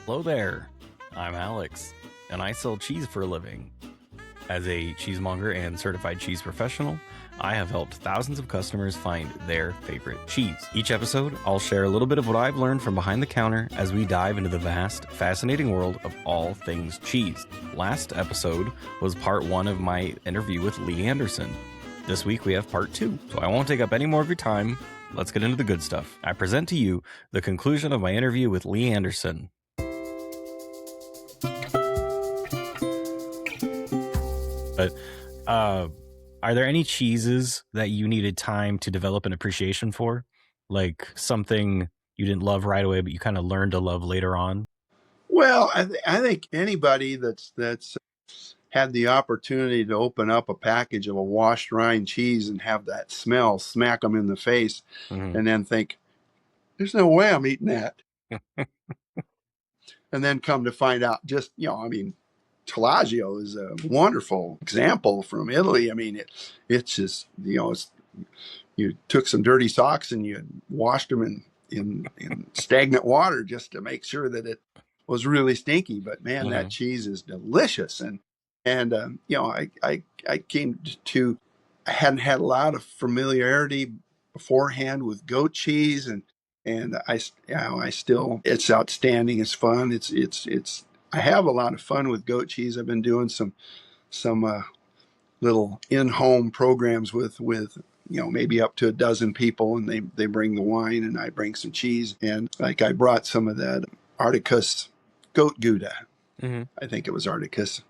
Hello there, I'm Alex, and I sell cheese for a living. As a cheesemonger and certified cheese professional, I have helped thousands of customers find their favorite cheese. Each episode, I'll share a little bit of what I've learned from behind the counter as we dive into the vast, fascinating world of all things cheese. Last episode was part 1 of my interview with Lee Anderson. This week we have part 2, so I won't take up any more of your time. Let's get into the good stuff. I present to you the conclusion of my interview with Lee Anderson. But are there any cheeses that you needed time to develop an appreciation for? Like something you didn't love right away, but you kind of learned to love later on? Well, I think anybody that's had the opportunity to open up a package of a washed rind cheese and have that smell smack them in the face, and then think, "There's no way I'm eating that," and then come to find out, Telaggio is a wonderful example from Italy. I mean, it's just you took some dirty socks and you washed them in stagnant water just to make sure that it was really stinky. But man, that cheese is delicious. And I came to I hadn't had a lot of familiarity beforehand with goat cheese, and I still, it's outstanding. It's fun. It's I have a lot of fun with goat cheese. I've been doing some little in-home programs with maybe up to a dozen people, and they bring the wine and I bring some cheese. And like I brought some of that Articus goat Gouda. I think it was Articus,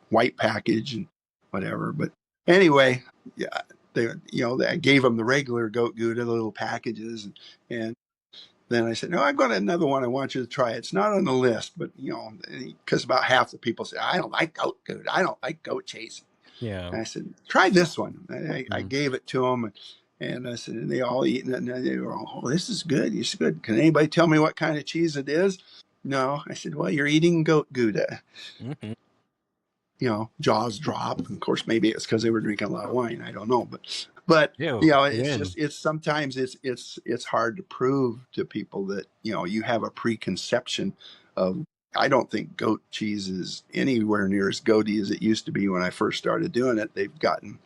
white package and whatever. But anyway, yeah, I gave them the regular goat Gouda, the little packages, and then I said, no, I've got another one I want you to try. It's not on the list, but because about half the people say, I don't like goat Gouda. I don't like goat cheese. Yeah. And I said, try this one. I gave it to them, and I said, and they all eaten it, and they were all, oh, this is good. It's good. Can anybody tell me what kind of cheese it is? No. I said, well, you're eating goat Gouda. Jaws drop. Of course, maybe it's because they were drinking a lot of wine. I don't know, but it's sometimes it's hard to prove to people that you have a preconception of. I don't think goat cheese is anywhere near as goaty as it used to be when I first started doing it. They've gotten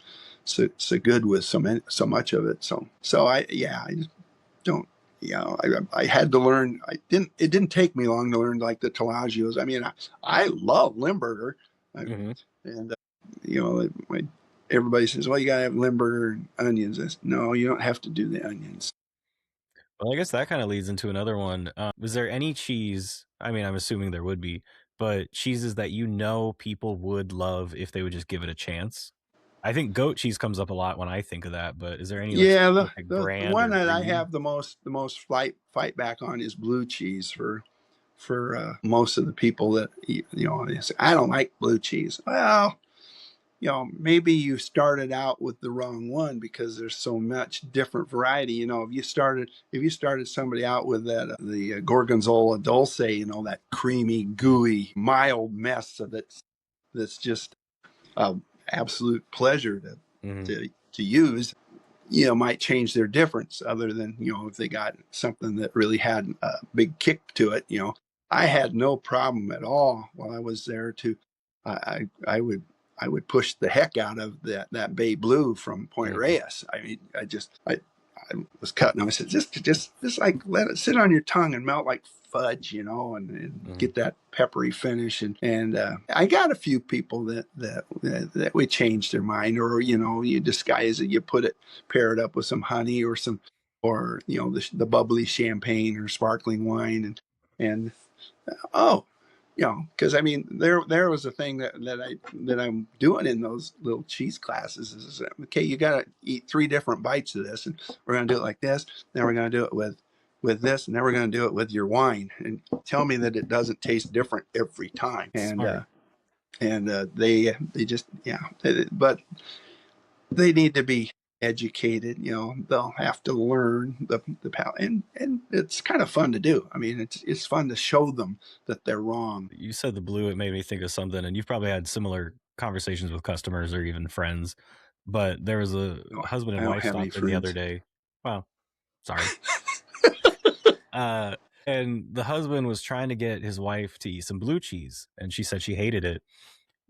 so good with so much of it. So I just don't. I had to learn. It didn't take me long to learn like the Telaggios. I mean, I love Limburger. And everybody says, well, you gotta have Limburger and onions. I said, no, you don't have to do the onions. Well, I guess that kind of leads into another one. Was there any cheese, I mean, I'm assuming there would be, but cheeses that people would love if they would just give it a chance? I think goat cheese comes up a lot when I think of that, but is there any the one that I have the most fight back on is blue cheese for most of the people that they say, I don't like blue cheese. Well, maybe you started out with the wrong one because there's so much different variety. If you started somebody out with that the Gorgonzola Dulce, that creamy, gooey, mild mess that's just absolute pleasure to use, might change their difference. Other than if they got something that really had a big kick to it, I had no problem at all while I was there to I would push the heck out of that Bay Blue from Point Reyes. I mean, I was cutting them. I said, just like let it sit on your tongue and melt like fudge, and get that peppery finish. And I got a few people that would change their mind, or you disguise it, you pair it up with some honey or the bubbly champagne or sparkling wine, and because I mean, there was a thing that I'm doing in those little cheese classes is, okay, you got to eat 3 different bites of this, and we're going to do it like this. Then we're going to do it with this, and then we're going to do it with your wine, and tell me that it doesn't taste different every time. And they just but they need to be educated. They'll have to learn the and it's kind of fun to do. I mean, it's fun to show them that they're wrong. You said the blue, it made me think of something, and you've probably had similar conversations with customers or even friends, but there was a husband and wife stopped in the other day. Well, sorry. And the husband was trying to get his wife to eat some blue cheese, and she said she hated it.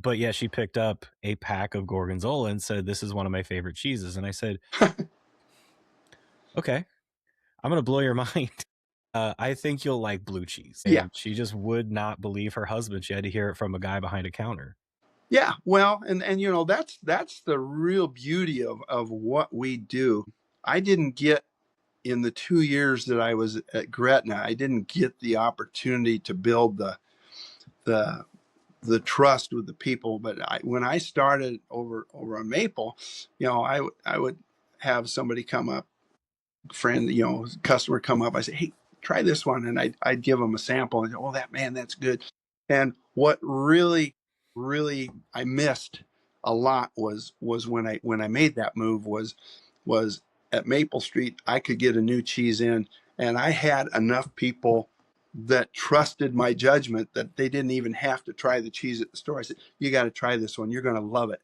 But yeah, she picked up a pack of Gorgonzola and said, "This is one of my favorite cheeses." And I said, "Okay, I'm going to blow your mind. I think you'll like blue cheese." Yeah. And she just would not believe her husband. She had to hear it from a guy behind a counter. Yeah, well, and you know that's the real beauty of what we do. I didn't get in the 2 years that I was at Gretna, I didn't get the opportunity to build the the trust with the people. But when I started over on Maple, you know, I would have somebody come up, friend, you know, customer come up. I say, hey, try this one, and I'd give them a sample, and oh, that man, that's good. And what really I missed a lot was when I made that move was at Maple Street. I could get a new cheese in, and I had enough people that trusted my judgment that they didn't even have to try the cheese at the store. I said, you got to try this one. You're going to love it.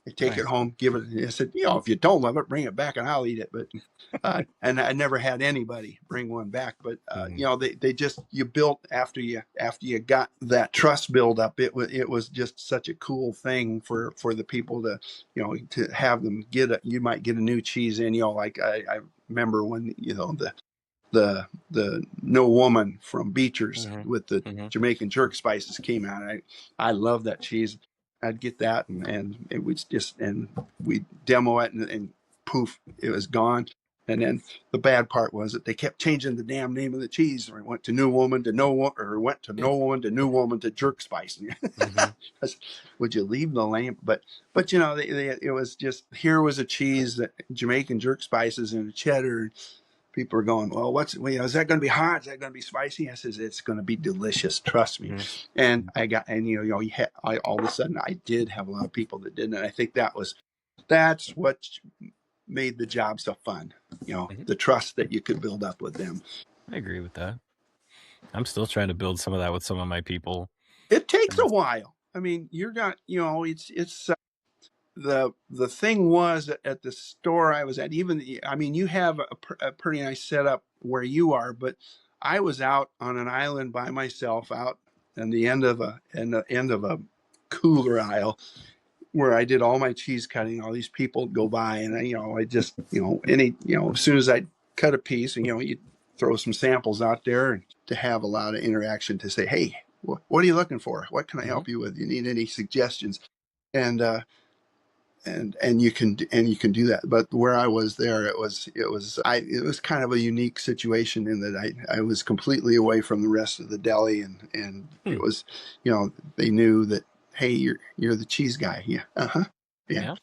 I take it Nice. home, give it. I said, you know, if you don't love it, bring it back and I'll eat it. But and I never had anybody bring one back. But you know, they just you built after you got that trust build up. It was just such a cool thing for the people to, you know, to have them get you might get a new cheese in. You know, like I remember when, you know, the No Woman from Beecher's with the Jamaican jerk spices came out. I love that cheese. I'd get that, and it was just, and we demo it, and poof, it was gone. And then the bad part was that they kept changing the damn name of the cheese. Or it went to New Woman to No Woman, or went to No Woman to New Woman to jerk spice. Would you leave the lamp? But you know, it was just, here was a cheese that Jamaican jerk spices and cheddar. People are going, well, you know, is that going to be hot? Is that going to be spicy? I says, it's going to be delicious. Trust me. And you know, all of a sudden I did have a lot of people that didn't. And I think that's what made the job so fun. You know, the trust that you could build up with them. I agree with that. I'm still trying to build some of that with some of my people. It takes a while. I mean, you're not, you know, it's the thing was at the store I was at, even, I mean, you have a pretty nice setup where you are, but I was out on an island by myself out in the end of a cooler aisle where I did all my cheese cutting. All these people would go by, and you know, I just, you know, as soon as I cut a piece, and you know, you throw some samples out there, and to have a lot of interaction to say, hey, what are you looking for? What can I help you with? You need any suggestions? And and you can do that. But where I was there, it was kind of a unique situation in that I was completely away from the rest of the deli, and it was, you know, they knew that, hey, you're the cheese guy. Yeah. Yeah.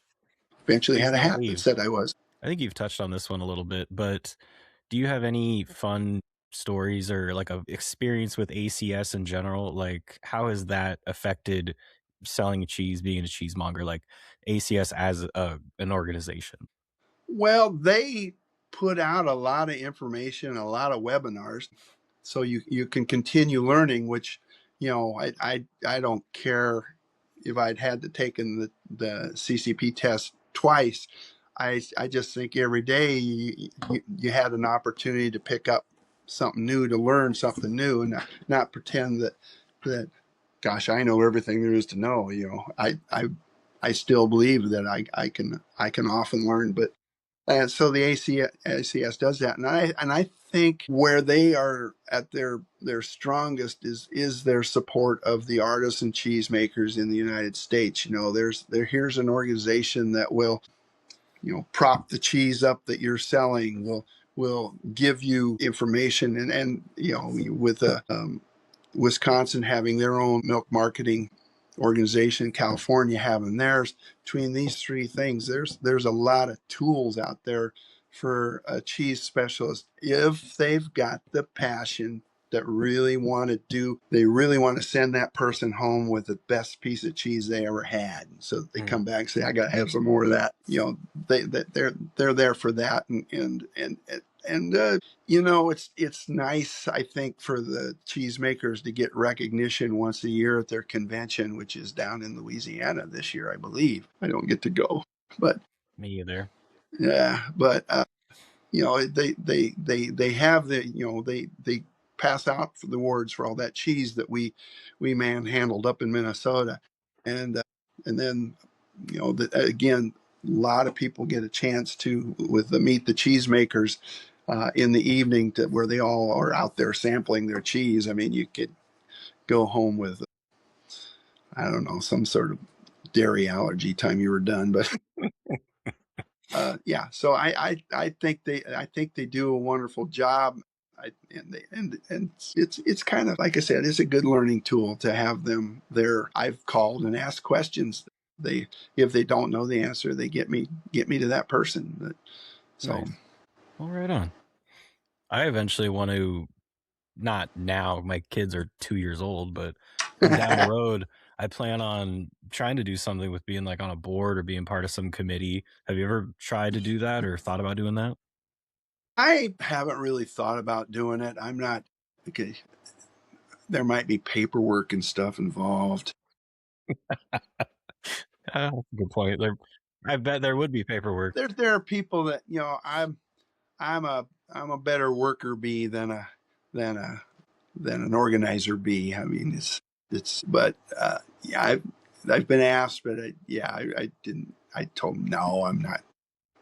Eventually had a hat that said I was. I think you've touched on this one a little bit, but do you have any fun stories or like a experience with ACS in general? Like, how has that affected selling cheese, being a cheesemonger, like ACS as an organization? Well, they put out a lot of information, a lot of webinars, so you can continue learning. Which, you know, I don't care if I'd had to take in the CCP test twice. I just think every day you had an opportunity to pick up something new, to learn something new, and not pretend that gosh, I know everything there is to know. You know, I still believe that I can often learn, but and so the ACS does that, and I think where they are at their strongest is their support of the artists and cheesemakers in the United States. You know, here's an organization that will, you know, prop the cheese up that you're selling, will give you information, and you know, with Wisconsin having their own milk marketing organization, California having theirs. Between these three things, there's a lot of tools out there for a cheese specialist if they've got the passion that they really want to send that person home with the best piece of cheese they ever had, so that they come back and say, I gotta have some more of that. You know, they're there for that, and you know, it's nice, I think, for the cheesemakers to get recognition once a year at their convention, which is down in Louisiana this year, I believe. I don't get to go, but Me either. yeah, but you know, they have the, you know, they pass out the awards for all that cheese that we manhandled up in Minnesota, and then again, a lot of people get a chance to with the meet the cheesemakers in the evening where they all are out there sampling their cheese. I mean, you could go home with I don't know some sort of dairy allergy time you were done, but. Yeah, so I think they do a wonderful job. And it's kind of like I said, it's a good learning tool to have them there. I've called and asked questions. They if they don't know the answer, they get me to that person. So, nice. Well, right on. I eventually want to, not now, my kids are 2 years old, but down the road, I plan on trying to do something with being like on a board or being part of some committee. Have you ever tried to do that or thought about doing that? I haven't really thought about doing it. I'm not okay. There might be paperwork and stuff involved. Good point. I bet there would be paperwork. There are people that I'm a better worker bee than a than an organizer bee. I mean, but yeah, I've been asked, but I didn't. I told them no, I'm not.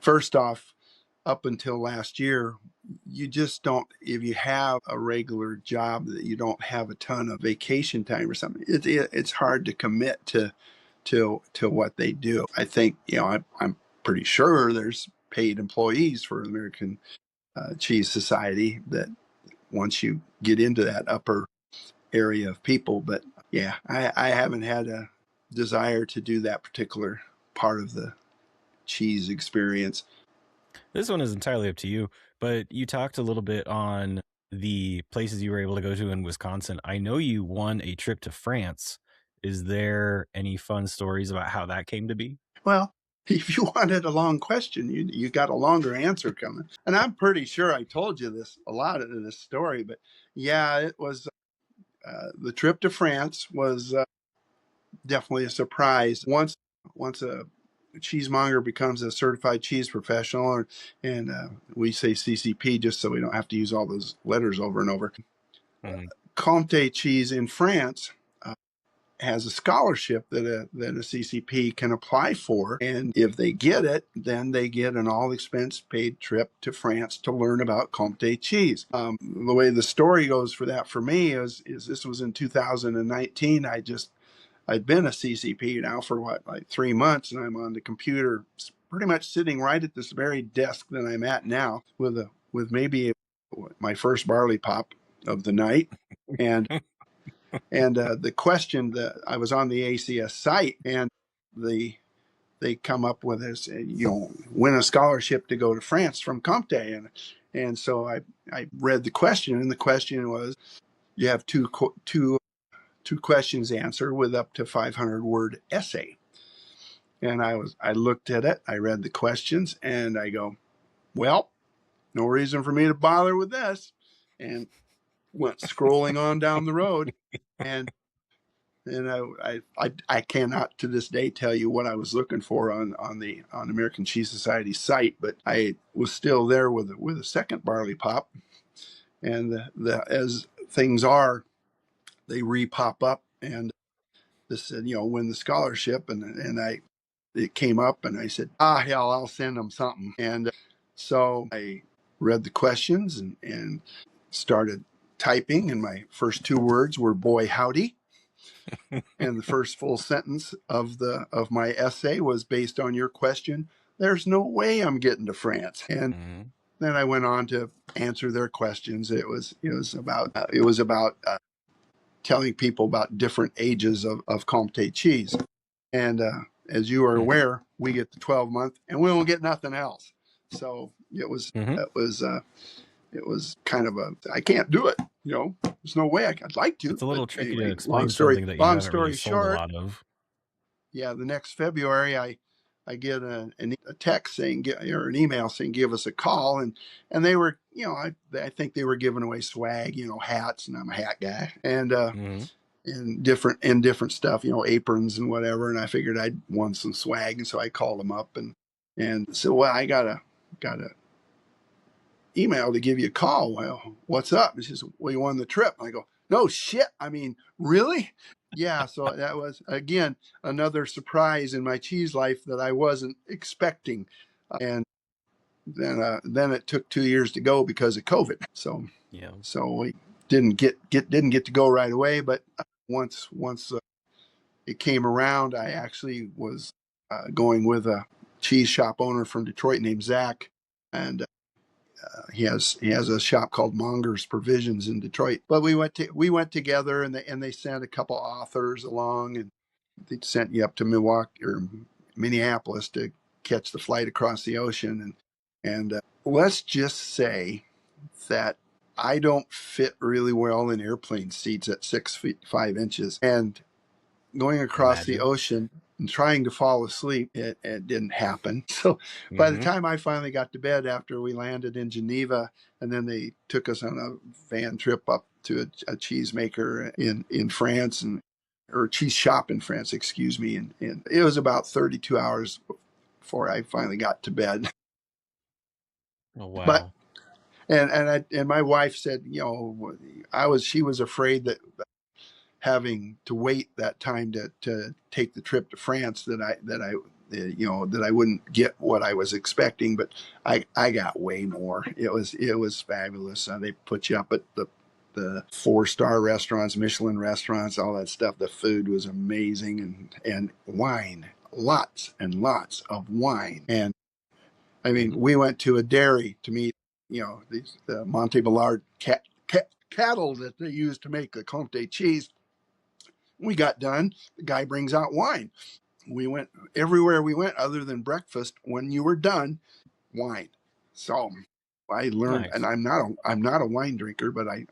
First off, up until last year, you just don't. If you have a regular job that you don't have a ton of vacation time or something, it's hard to commit to what they do. I think I'm pretty sure there's paid employees for American Cheese Society that once you get into that upper area of people. But yeah, I haven't had a desire to do that particular part of the cheese experience. This one is entirely up to you, but you talked a little bit on the places you were able to go to in Wisconsin. I know you won a trip to France. Is there any fun stories about how that came to be? Well, if you wanted a long question, you got a longer answer coming. And I'm pretty sure I told you a lot of this story, but yeah, it was the trip to France was definitely a surprise. Once a cheesemonger becomes a certified cheese professional, and we say CCP just so we don't have to use all those letters over and over. Mm-hmm. Comté cheese in France has a scholarship that a CCP can apply for, and if they get it, then they get an all-expense paid trip to France to learn about Comté cheese. The way the story goes for that for me is this was in 2019. I'd been a CCP now for like 3 months, and I'm on the computer, pretty much sitting right at this very desk that I'm at now, with maybe my first barley pop of the night, and the question that I was on the ACS site, and they come up with this, win a scholarship to go to France from Comté, and so I read the question, and the question was, you have two questions answer with up to 500-word essay. And I looked at it, I read the questions, and I go, well, no reason for me to bother with this, and went scrolling on down the road, and I cannot to this day tell you what I was looking for on American Cheese Society site, but I was still there with a second barley pop, and as things are, they re-pop up, and this said, win the scholarship, and it came up, and I said, hell, I'll send them something, and so I read the questions and started typing, and my first two words were "boy howdy." And the first full sentence of my essay was based on your question. There's no way I'm getting to France. And then I went on to answer their questions. It was about telling people about different ages of Comté cheese. And as you are aware, we get the 12-month, and we don't get nothing else. So it was kind of I can't do it. There's no way I'd like to. It's a little but tricky anyway, to explain something that you long haven't really story sold a short, lot of. yeah, the next February I get a text saying, or an email saying, give us a call, and they were, I think they were giving away swag, hats, and I'm a hat guy, and different stuff, aprons and whatever, and I figured I'd won some swag, and so I called them up and so, well, I got a email to give you a call. Well, what's up? And she says, well, you won the trip. I go, no shit. I mean, really? Yeah. So that was, again, another surprise in my cheese life that I wasn't expecting. And then it took 2 years to go because of COVID. So, Yeah. so we didn't get to go right away. But once it came around, I actually was going with a cheese shop owner from Detroit named Zach, and he has a shop called Monger's Provisions in Detroit. But we went together, and they sent a couple authors along, and they sent you up to Milwaukee or Minneapolis to catch the flight across the ocean, and let's just say that I don't fit really well in airplane seats at 6 feet 5 inches, and going across the ocean and trying to fall asleep, it didn't happen. So by the time I finally got to bed after we landed in Geneva, and then they took us on a van trip up to a cheese maker in France, or cheese shop in France, excuse me. And it was about 32 hours before I finally got to bed. Oh, wow. But, and my wife said, she was afraid that having to wait that time to take the trip to France that I wouldn't get what I was expecting, but I got way more. It was fabulous. They put you up at the 4-star restaurants, Michelin restaurants, all that stuff. The food was amazing, and wine, lots and lots of wine. And I mean, we went to a dairy to meet, the Monte Ballard cattle that they use to make the Comté cheese. We got done. The guy brings out wine. We went everywhere we went other than breakfast. When you were done, wine. So I learned, and I'm not a wine drinker, but I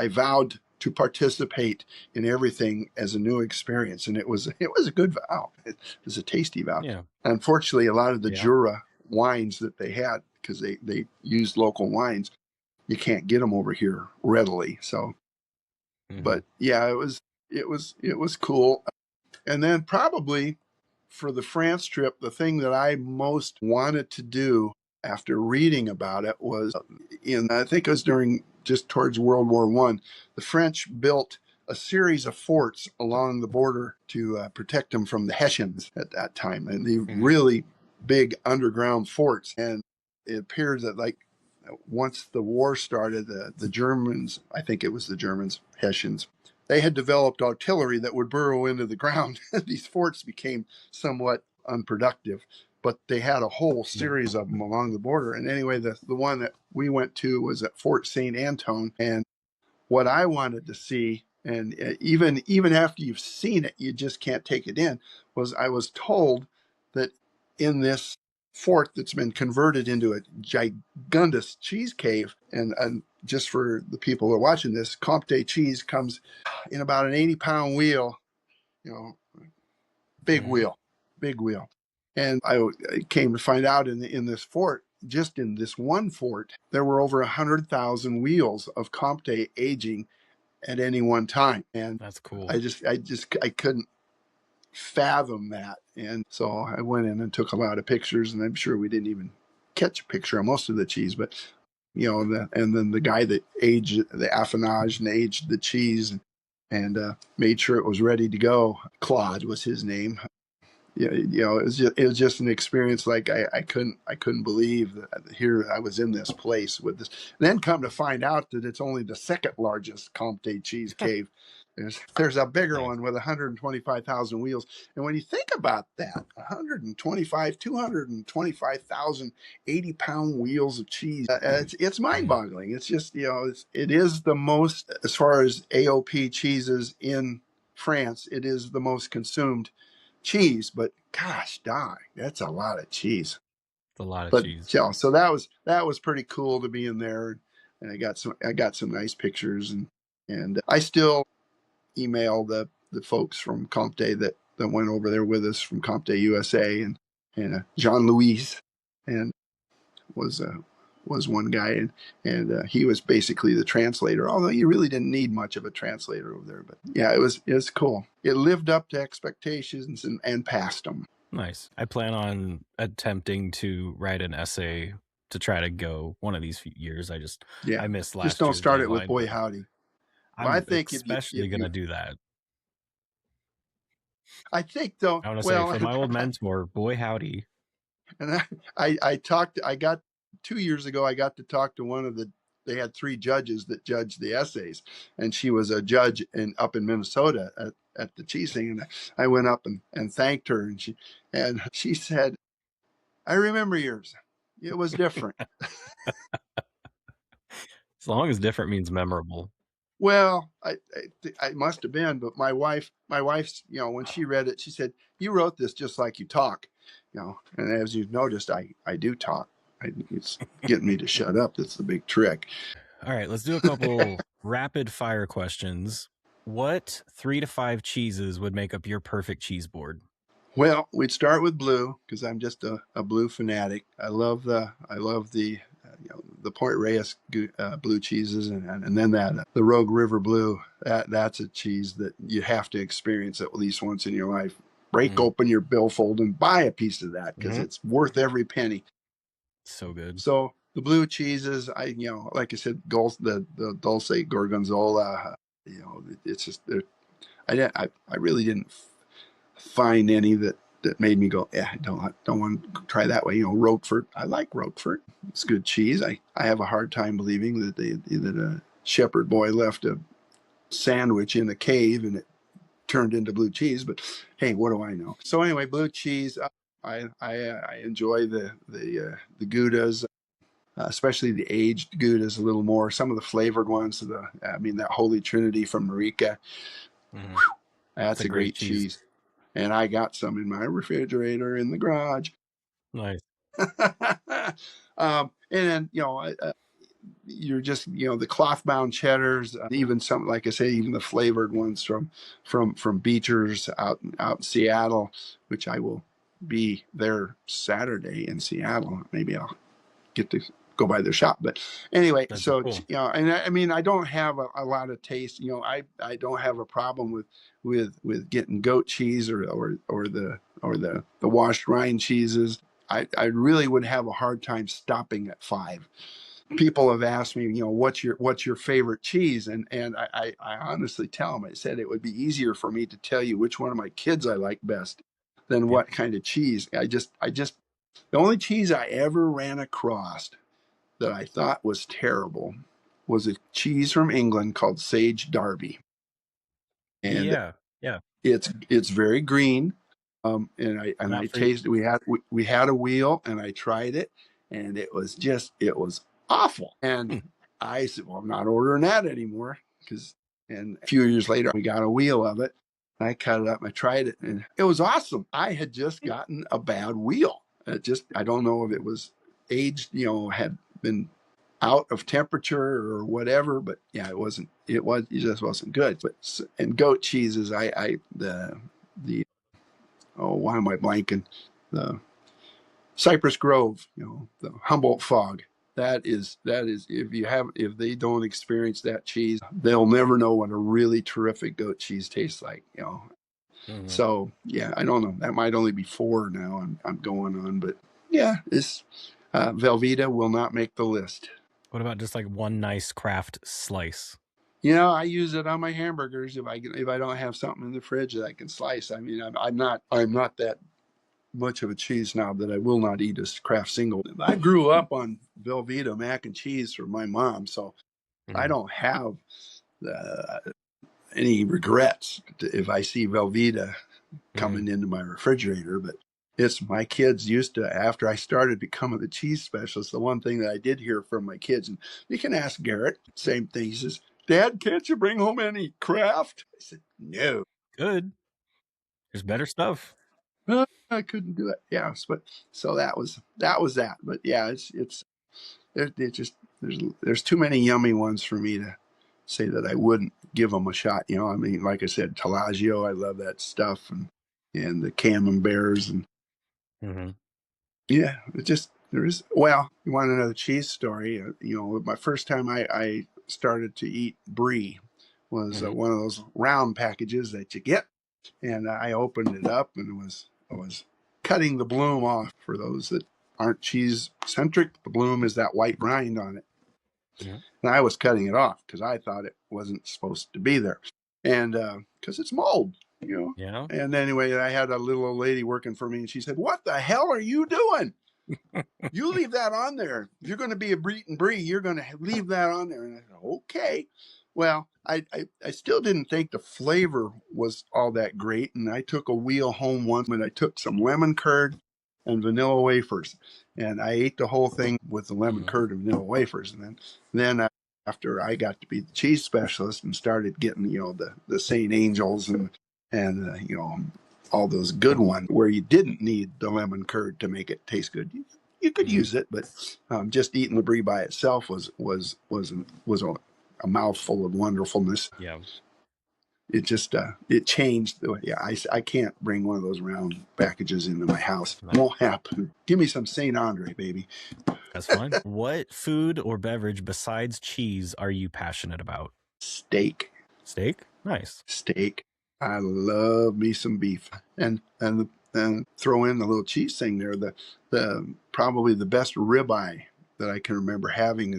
vowed to participate in everything as a new experience, and it was a good vow. It was a tasty vow. Yeah. Unfortunately, a lot of the Jura wines that they had, because they used local wines, you can't get them over here readily. So, but yeah, it was cool. And then probably for the France trip, the thing that I most wanted to do after reading about it was I think it was just towards World War I, the French built a series of forts along the border to protect them from the Hessians at that time. And the really big underground forts. And it appears that once the war started, the Germans, I think it was the Germans, Hessians, they had developed artillery that would burrow into the ground. These forts became somewhat unproductive, but they had a whole series of them along the border. And anyway, the one that we went to was at Fort St. Anton. And what I wanted to see, and even after you've seen it, you just can't take it in, was I was told that in this fort that's been converted into a gigantous cheese cave, and just for the people who are watching this, Comté cheese comes in about an 80-pound wheel, big wheel. And I came to find out in this fort, just in this one fort, there were over 100,000 wheels of Comté aging at any one time. And that's cool. I couldn't fathom that. And so I went in and took a lot of pictures, and I'm sure we didn't even catch a picture of most of the cheese, but and then the guy that aged the affinage and aged the cheese and made sure it was ready to go. Claude was his name. It was just an experience like I couldn't believe that here I was in this place with this. And then come to find out that it's only the second largest Comté cheese cave. There's a bigger one with 125,000 wheels. And when you think about that, 225,000 80-pound wheels of cheese, it's mind-boggling. It's just, it is the most, as far as AOP cheeses in France, it is the most consumed cheese. But gosh dang, that's a lot of cheese. It's a lot of cheese. So that was pretty cool to be in there. And I got some nice pictures, and I still email the folks from Comté that went over there with us from Comté USA, and Jean Louis, and was one guy, and he was basically the translator, although you really didn't need much of a translator over there. But yeah, it was cool. It lived up to expectations and passed them. Nice. I plan on attempting to write an essay to try to go one of these few years. I missed Just last don't year's start it with deadline, Boy but Howdy. Well, I I'm think especially if gonna you, do that. I think though, I want to say well, for my old mentor, boy howdy. and I got 2 years ago, I got to talk to one of they had three judges that judged the essays, and she was a judge up in Minnesota at the cheese thing. And I went up and thanked her, and she said, I remember yours. It was different. As long as different means memorable. Well, I must have been, but my wife's, when she read it, she said, "You wrote this just like you talk," And as you've noticed, I do talk. It's getting me to shut up. That's the big trick. All right, let's do a couple rapid fire questions. What 3 to 5 cheeses would make up your perfect cheese board? Well, we'd start with blue because I'm just a blue fanatic. I love the the Point Reyes blue cheeses, and then the Rogue River blue. That's a cheese that you have to experience at least once in your life. Break open your billfold and buy a piece of that because it's worth every penny. So good. So the blue cheeses, like I said, the Dulce Gorgonzola. It's just I really didn't find any that made me go, yeah, I don't want to try that way. Roquefort. I like Roquefort. It's good cheese. I have a hard time believing that a shepherd boy left a sandwich in a cave and it turned into blue cheese. But hey, what do I know? So anyway, blue cheese. I enjoy the Goudas. Especially the aged Goudas a little more. Some of the flavored ones, that Holy Trinity from Marica. Mm-hmm. That's a great cheese. And I got some in my refrigerator in the garage. Nice. And then, you're just, the cloth bound cheddars, even some, like I say, even the flavored ones from Beecher's out in Seattle, which I will be there Saturday in Seattle. Maybe I'll get to go by their shop. But anyway, That's so cool. and I mean, I don't have a lot of taste. I don't have a problem with getting goat cheese or the washed rind cheeses. I really would have a hard time stopping at 5. People have asked me, what's your favorite cheese, and I honestly tell them, I said it would be easier for me to tell you which one of my kids I like best than what kind of cheese. I just the only cheese I ever ran across that I thought was terrible was a cheese from England called Sage Derby, and Yeah. it's very green. And I Not for you. tasted. We had a wheel, and I tried it, and it was awful. And I said, well, I'm not ordering that anymore and a few years later we got a wheel of it. I cut it up, and I tried it, and it was awesome. I had just gotten a bad wheel. I don't know if it was aged, had been out of temperature or whatever, but yeah, it just wasn't good. And goat cheeses, the oh, why am I blanking? The Cypress Grove, the Humboldt Fog. That is if they don't experience that cheese, they'll never know what a really terrific goat cheese tastes like. So yeah, I don't know. That might only be 4 now. I'm going on, but yeah, this Velveeta will not make the list. What about just like one nice craft slice? I use it on my hamburgers if I don't have something in the fridge that I can slice. I mean, I'm not that much of a cheese snob that I will not eat a Kraft single. I grew up on Velveeta mac and cheese from my mom, so I don't have uh, any regrets if I see Velveeta coming into my refrigerator. But it's my kids used to, after I started becoming the cheese specialist, the one thing that I did hear from my kids, and you can ask Garrett, same thing. He says, Dad, can't you bring home any Kraft? I said, no. Good. There's better stuff. I couldn't do it. Yes, but so that. But yeah, it's just there's too many yummy ones for me to say that I wouldn't give them a shot. I mean, like I said, Tellagio, I love that stuff, and the Camemberts, and yeah, it just there is. Well, you want another cheese story? My first time I started to eat brie was one of those round packages that you get, and I opened it up, and I was cutting the bloom off for those that aren't cheese centric. The bloom is that white rind on it. Yeah. And I was cutting it off because I thought it wasn't supposed to be there. And because it's mold, you know. Yeah. And anyway, I had a little old lady working for me, and she said, "What the hell are you doing? You leave that on there. If you're going to be a Breet and Brie, you're going to leave that on there." And I said, "Okay." Well, I still didn't think the flavor was all that great. And I took a wheel home once, and I took some lemon curd and vanilla wafers. And I ate the whole thing with the lemon curd and vanilla wafers. And then after I got to be the cheese specialist and started getting, you know, the St. Angels and you know, all those good ones where you didn't need the lemon curd to make it taste good. You could use it, but just eating the Brie by itself was a mouthful of wonderfulness. Yeah. It just it changed the way. Yeah, I can't bring one of those round packages into my house. It won't happen. Give me some Saint Andre, baby. That's fine. What food or beverage besides cheese are you passionate about? Steak. Steak? Nice. Steak. I love me some beef, and throw in the little cheese thing there. The probably the best ribeye that I can remember having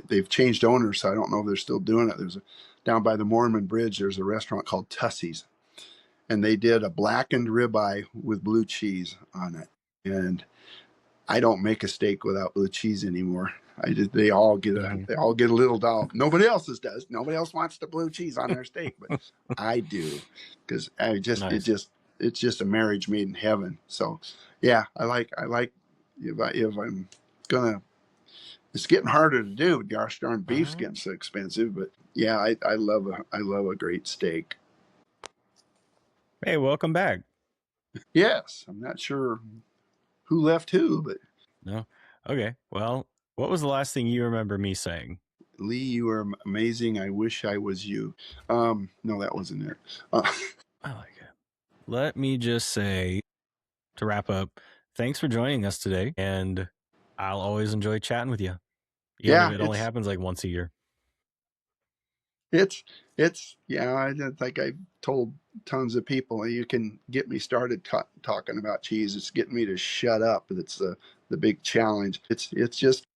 they've changed owners, so I don't know if they're still doing it. Down by the Mormon Bridge, there's a restaurant called Tussie's, and they did a blackened ribeye with blue cheese on it. And I don't make a steak without blue cheese anymore. They all get a little dollop. Nobody else's does. Nobody else wants the blue cheese on their steak, but I do, because it's just a marriage made in heaven. So yeah, I like if I'm gonna. It's getting harder to do. Gosh darn, beef's getting so expensive. But yeah, I love a great steak. Hey, welcome back. Yes, I'm not sure who left who, but no. Okay. Well, what was the last thing you remember me saying? Lee, you are amazing. I wish I was you. No, that wasn't it. I like it. Let me just say, to wrap up, thanks for joining us today, and I'll always enjoy chatting with you. Even if it only happens like once a year. It's like I told tons of people, you can get me started talking about cheese. It's getting me to shut up. That's the big challenge. It's just,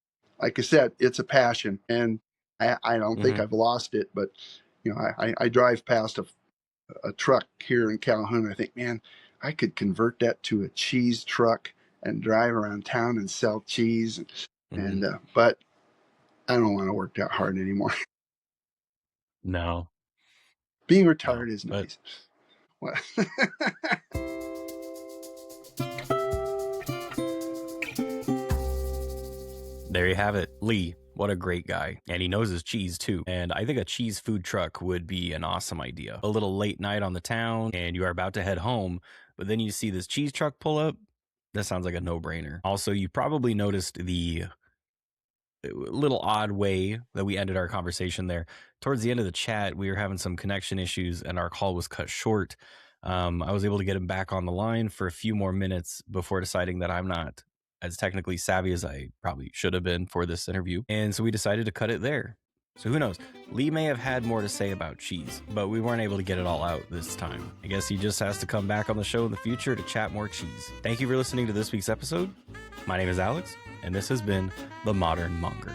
like I said, it's a passion, and I don't think I've lost it. But you know, I drive past a truck here in Calhoun. I think, man, I could convert that to a cheese truck and drive around town and sell cheese. But I don't want to work that hard anymore. No. Being retired is nice. Well, there you have it. Lee, what a great guy. And he knows his cheese too. And I think a cheese food truck would be an awesome idea. A little late night on the town and you are about to head home, but then you see this cheese truck pull up. That sounds like a no-brainer. Also, you probably noticed the little odd way that we ended our conversation there. Towards the end of the chat, we were having some connection issues and our call was cut short. I was able to get him back on the line for a few more minutes before deciding that I'm not as technically savvy as I probably should have been for this interview. And so we decided to cut it there. So who knows? Lee may have had more to say about cheese, but we weren't able to get it all out this time. I guess he just has to come back on the show in the future to chat more cheese. Thank you for listening to this week's episode. My name is Alex, and this has been The Modern Monger.